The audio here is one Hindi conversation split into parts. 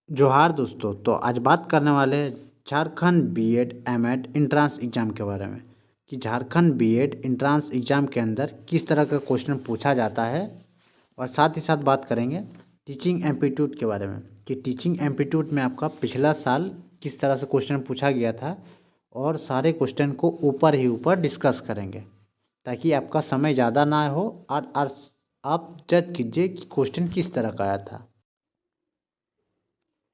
जोहार दोस्तों। तो आज बात करने वाले हैं Jharkhand BEd MEd entrance exam के बारे में कि झारखंड बीएड इंट्रांस एग्ज़ाम के अंदर किस तरह का क्वेश्चन पूछा जाता है। और साथ ही साथ बात करेंगे टीचिंग एप्टीट्यूड के बारे में कि टीचिंग एप्टीट्यूड में आपका पिछला साल किस तरह से क्वेश्चन पूछा गया था, और सारे क्वेश्चन को ऊपर ही ऊपर डिस्कस करेंगे ताकि आपका समय ज़्यादा ना हो और आप जज कीजिए कि क्वेश्चन किस तरह का आया था।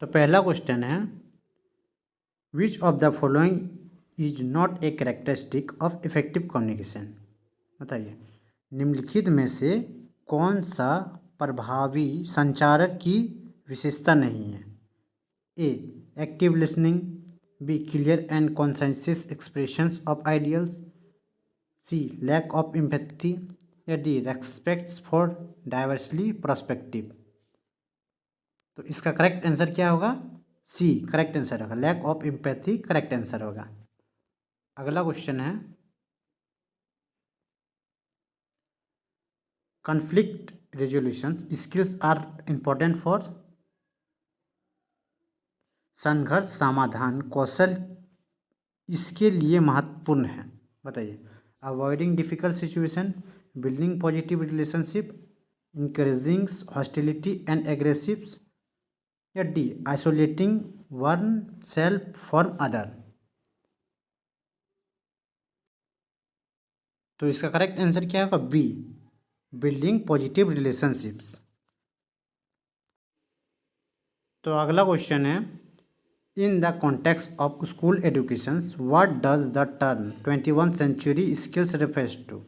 तो पहला क्वेश्चन है, which of the following is not a characteristic of effective communication. बताइए निम्नलिखित में से कौन सा प्रभावी संचारक की विशेषता नहीं है। A active listening, B clear and consensus expressions of ideals, C lack of empathy, या D respects for diversely perspective. तो इसका करेक्ट आंसर क्या होगा? सी करेक्ट आंसर होगा, lack of empathy correct answer होगा। अगला क्वेश्चन है, conflict resolution skills are important for. संघर्ष समाधान कौशल इसके लिए महत्वपूर्ण है। बताइए avoiding difficult situation, building positive relationship, encouraging hostility and aggressive, या D isolating one self from other. तो इसका करेक्ट आंसर क्या होगा? B building positive relationships. तो अगला क्वेश्चन है, in the context of school education what does the term 21st century skills refers to.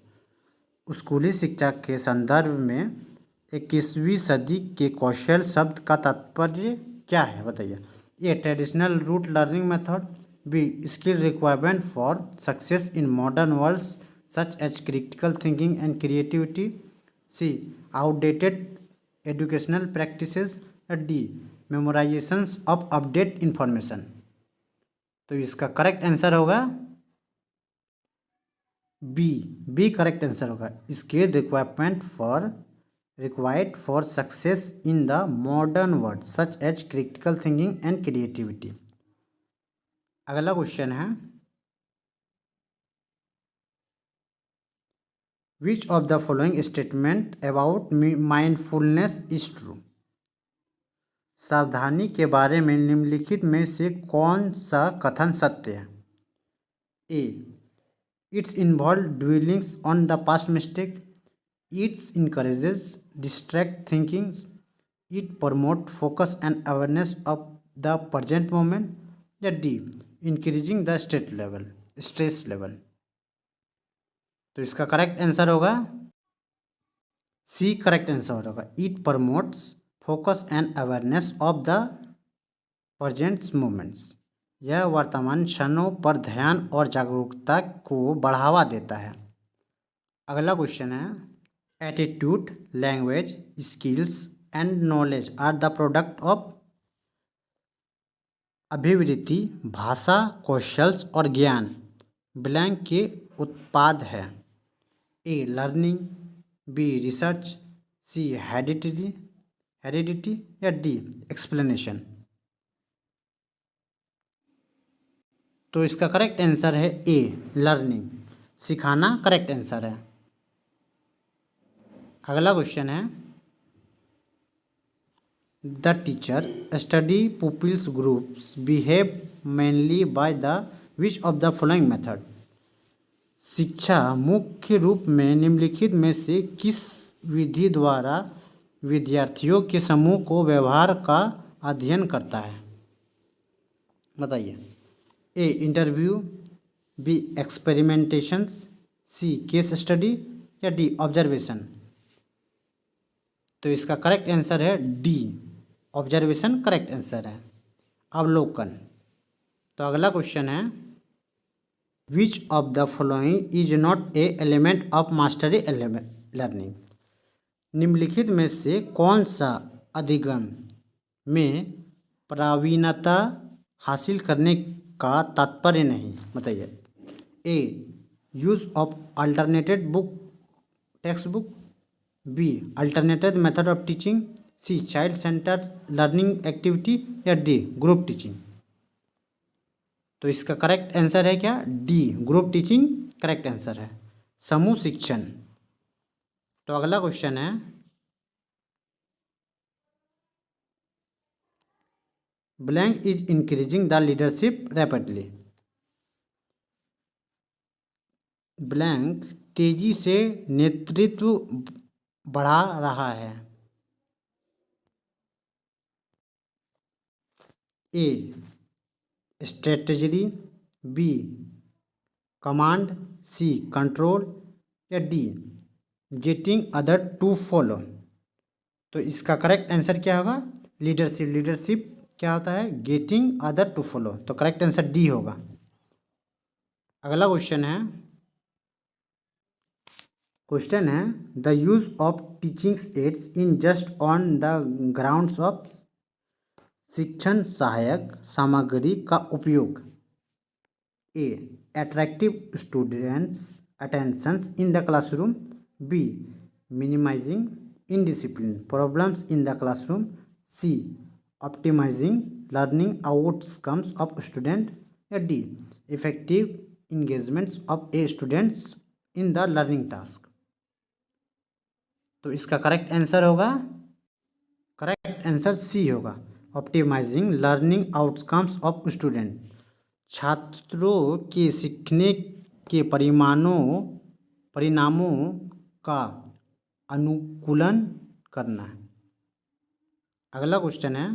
स्कूली शिक्षा के संदर्भ में 21वीं सदी के कौशल शब्द का तात्पर्य क्या है? बताइए। A traditional rote learning method, B skill requirement for success in modern worlds such as critical thinking and creativity, C outdated educational practices, या D memorisation of update information. तो इसका करेक्ट आंसर होगा बी करेक्ट आंसर होगा, skill required for success in the modern world such as critical thinking and creativity. अगला क्वेश्चन है, which of the following statement about mindfulness is true. सावधानी के बारे में निम्नलिखित में से कौन सा कथन सत्य है? A it's involve dwellings on the past mistake, it's encourages distract thinking, it promote focus and awareness of the present moment, या D increasing the stress level. तो इसका करेक्ट आंसर होगा सी करेक्ट आंसर होगा, it promotes focus and awareness of the present moments. यह वर्तमान क्षणों पर ध्यान और जागरूकता को बढ़ावा देता है। अगला क्वेश्चन है, attitude language skills and knowledge are the product of. अभिवृत्ति भाषा कौशल और ज्ञान ब्लैंक के उत्पाद है। A learning, B research, C heredity, या डी एक्सप्लेनेशन। तो इसका करेक्ट आंसर है ए लर्निंग, सिखाना करेक्ट आंसर है। अगला क्वेश्चन है, the teacher study pupils groups behave mainly by the which of the following method. शिक्षा मुख्य रूप में निम्नलिखित में से किस विधि द्वारा विद्यार्थियों के समूह को व्यवहार का अध्ययन करता है? बताइए। ए इंटरव्यू, बी एक्सपेरिमेंटेशंस, सी केस स्टडी, या डी ऑब्जर्वेशन। तो इसका करेक्ट आंसर है डी ऑब्जर्वेशन करेक्ट आंसर है, अवलोकन। तो अगला क्वेश्चन है, which of the following is not a element of mastery learning. निम्नलिखित में से कौन सा अधिगम में प्रावीण्यता हासिल करने का तात्पर्य नहीं? बताइए। A use of alternated book text book, B alternated method of teaching, C child centre learning activity या डी ग्रुप टीचिंग। तो इसका करेक्ट आंसर है क्या? D group teaching correct answer है, समूह शिक्षण। तो अगला क्वेश्चन है, blank is increasing the leadership rapidly. Blank तेजी से नेतृत्व बढ़ा रहा है। A strategy, B command, C control या D getting other to follow. तो इसका करेक्ट आंसर क्या होगा? लीडरशिप। लीडरशिप क्या होता है? Getting other to follow. तो करेक्ट आंसर डी होगा। अगला क्वेश्चन है the use of teaching aids in just on the grounds of. शिक्षण सहायक सामग्री का उपयोग A attractive students attentions in the classroom, B minimising indiscipline problems in the classroom, C optimising learning outcomes of student या D effective engagements of a students in the learning task. तो इसका करेक्ट आंसर होगा, करेक्ट आंसर सी होगा, optimising learning outcomes of student. छात्रों के सीखने के परिणामों का अनुकूलन करना। अगला क्वेश्चन है,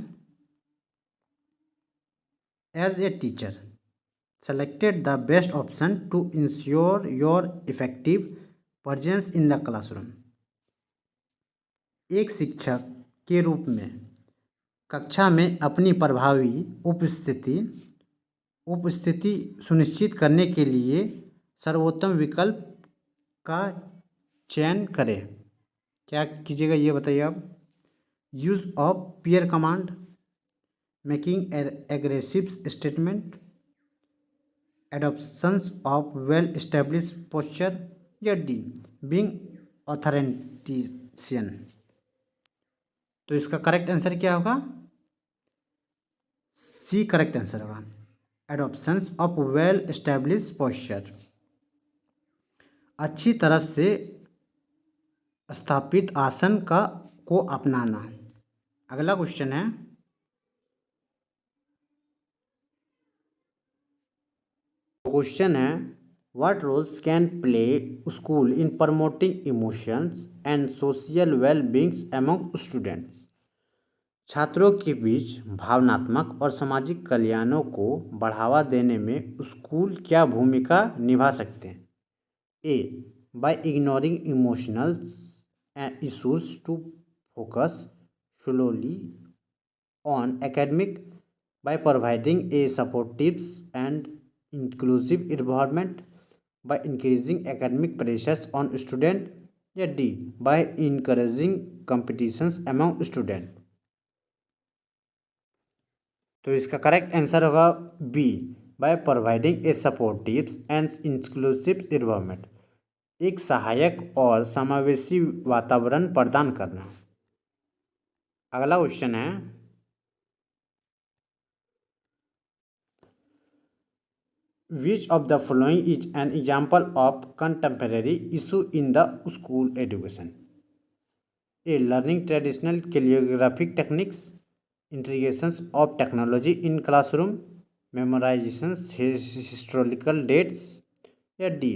as a teacher selected the best option to ensure your effective presence in the classroom. एक शिक्षक के रूप में कक्षा में अपनी प्रभावी उपस्थिति सुनिश्चित करने के लिए सर्वोत्तम विकल्प का चयन करें। क्या कीजिएगा ये बताइए आप? Use of peer command, making aggressive statement, adoptions of well establish posture या डी बीइंग ऑथेंटिशियन। तो इसका करेक्ट आंसर क्या होगा? सी करेक्ट आंसर होगा, एडॉप्शंस ऑफ वेल एस्टेब्लिश पोस्चर। अच्छी तरह से स्थापित आसन को अपनाना। अगला क्वेश्चन है, what roles can play school in promoting emotions and social well beings among students. छात्रों के बीच भावनात्मक और सामाजिक कल्याणों को बढ़ावा देने में स्कूल क्या भूमिका निभा सकते हैं? A by ignoring emotionals issues to focus solely on academic, by providing a supportive and inclusive environment, by increasing academic pressures on student या D by encouraging competitions among student। तो इसका करेक्ट आंसर होगा B by providing a supportive and inclusive environment. एक सहायक और समावेशी वातावरण प्रदान करना। अगला क्वेश्चन है, which of the following is an example of contemporary issue in the school education? A learning traditional calligraphic techniques, integrations of technology in classroom, memorizations historical dates या D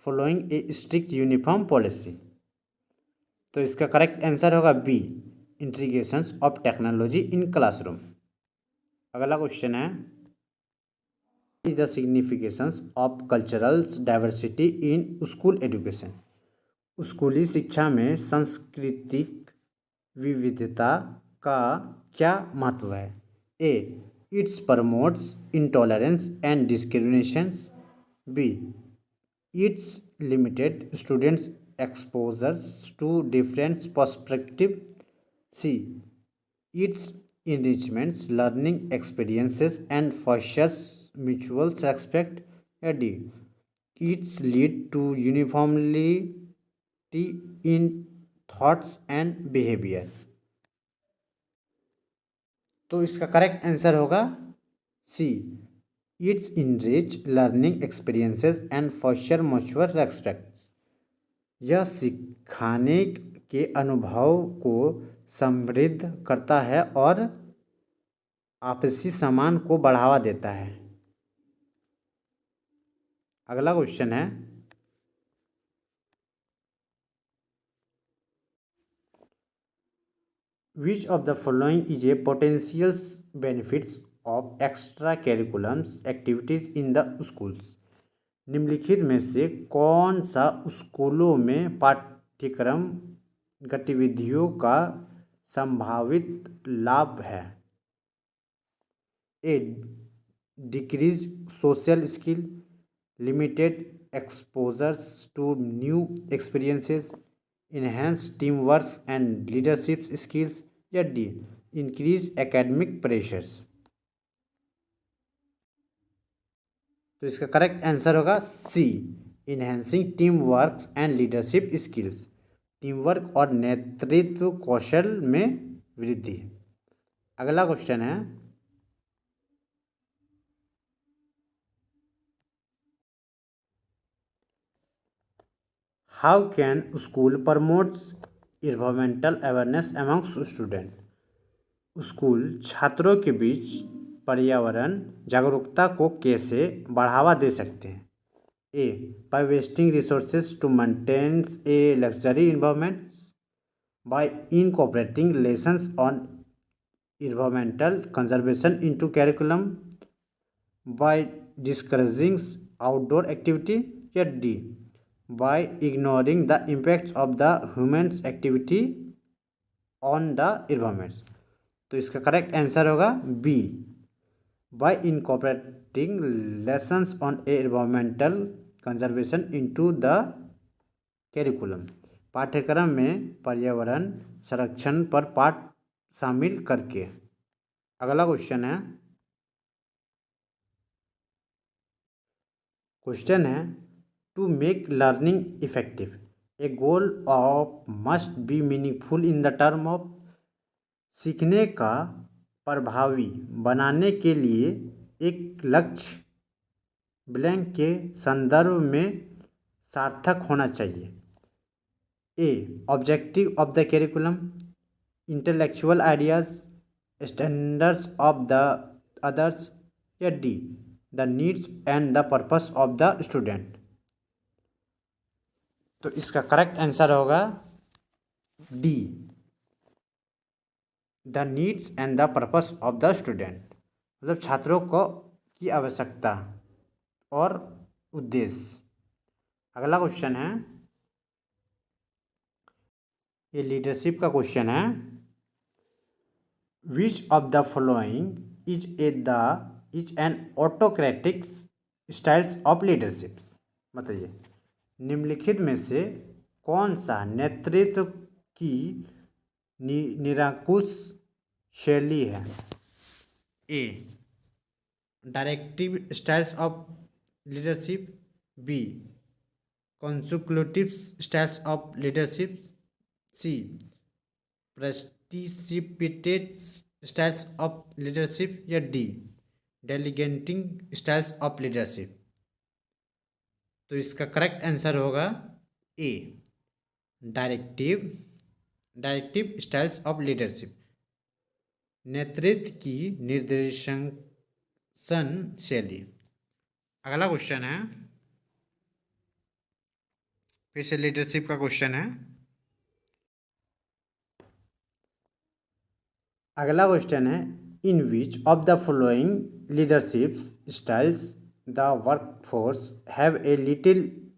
following a strict uniform policy. तो इसका करेक्ट आंसर होगा B integrations of technology in classroom. अगला क्वेश्चन है, is the significations of cultural diversity in school education? स्कूली शिक्षा में सांस्कृतिक विविधता का क्या महत्व है? A its promotes intolerance and discriminations, B its limited students exposures to different perspective, C its enrichments learning experiences and fosters mutual respect या D its lead to uniformity in thoughts and behavior। तो इसका करेक्ट आंसर होगा C. It's enrich learning experiences and foster mutual respect. यह सिखाने के अनुभव को समृद्ध करता है और आपसी सम्मान को बढ़ावा देता है। अगला क्वेश्चन है, which of the following is a potential benefits of extra curriculums activities in the schools. निम्नलिखित में से कौन सा स्कूलों में पाठ्यक्रम गतिविधियों का संभावित लाभ है। A, decrease social skill, limited exposures to new experiences, enhance team work and leadership skills, या डी, इंक्रीज एकेडमिक प्रेशर्स। तो इसका करेक्ट आंसर होगा C, enhancing team work and leadership skills, team work और नेतृत्व कौशल में वृद्धि। अगला क्वेश्चन है, how can school promotes environmental awareness amongst student. School छात्रों के बीच पर्यावरण जागरूकता को कैसे बढ़ावा दे सकते हैं। A, by wasting resources to maintain a luxury environment, by incorporating lessons on environmental conservation into curriculum, by discouraging outdoor activity, या D, by ignoring the impacts of the human's activity on the environment। तो इसका करेक्ट आंसर होगा B, by incorporating lessons on environmental conservation into the curriculum। पाठ्यक्रम में पर्यावरण संरक्षण पर पाठ शामिल करके। अगला क्वेश्चन है, to make learning effective a goal of must be meaningful in the term of. सीखने का प्रभावी बनाने के लिए एक लक्ष्य ब्लैंक के संदर्भ में सार्थक होना चाहिए। A, objective of the curriculum, intellectual ideas, standards of the others, या D, the needs and the purpose of the student. तो इसका करेक्ट आंसर होगा D, the needs and the purpose of the student, मतलब छात्रों को की आवश्यकता और उद्देश्य। अगला क्वेश्चन है, ये लीडरशिप का क्वेश्चन है, which of the following is N autocratic styles of leadership. बताइए निम्नलिखित में से कौन सा नेतृत्व की निरंकुश शैली है। A, directive styles of leadership, B, consecutive styles of leadership, C, precipitate styles of leadership, या D, delegating styles of leadership. तो इसका करेक्ट आंसर होगा A, directive styles of leadership, नेतृत्व की निर्देशन शैली। अगला क्वेश्चन है, फिर से लीडरशिप का क्वेश्चन है। अगला क्वेश्चन है, in which of the following leadership styles the workforce have a little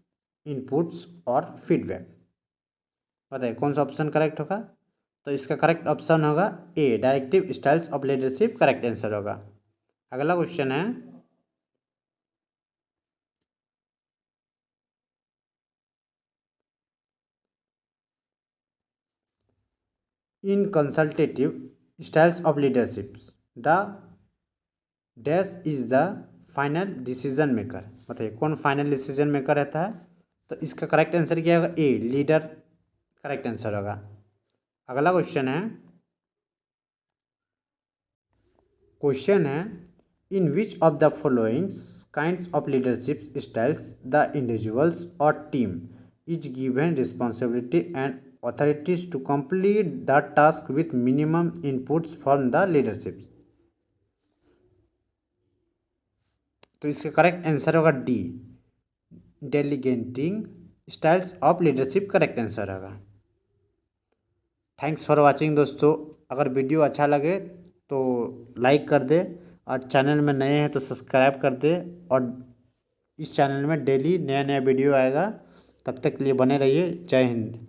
inputs or feedback. बताइए कौन सा ऑप्शन करेक्ट होगा। तो इसका करेक्ट ऑप्शन होगा A, directive styles of leadership correct answer होगा। अगला क्वेश्चन है, in consultative styles of leadership the dash is the final decision maker. बताइए कौन फाइनल डिसीजन मेकर रहता है। तो इसका करेक्ट आंसर क्या होगा, ए, लीडर करेक्ट आंसर होगा। अगला क्वेश्चन है, क्वेश्चन है, in which of the following kinds of leadership styles the individuals or team is given responsibility and authorities to complete the task with minimum inputs from the leadership। तो इसका करेक्ट आंसर होगा D, delegating styles of leadership correct answer होगा। थैंक्स फॉर वाचिंग दोस्तों। अगर वीडियो अच्छा लगे तो लाइक कर दे और चैनल में नए हैं तो सब्सक्राइब कर दे। और इस चैनल में डेली नया नया वीडियो आएगा, तब तक के लिए बने रहिए। जय हिंद।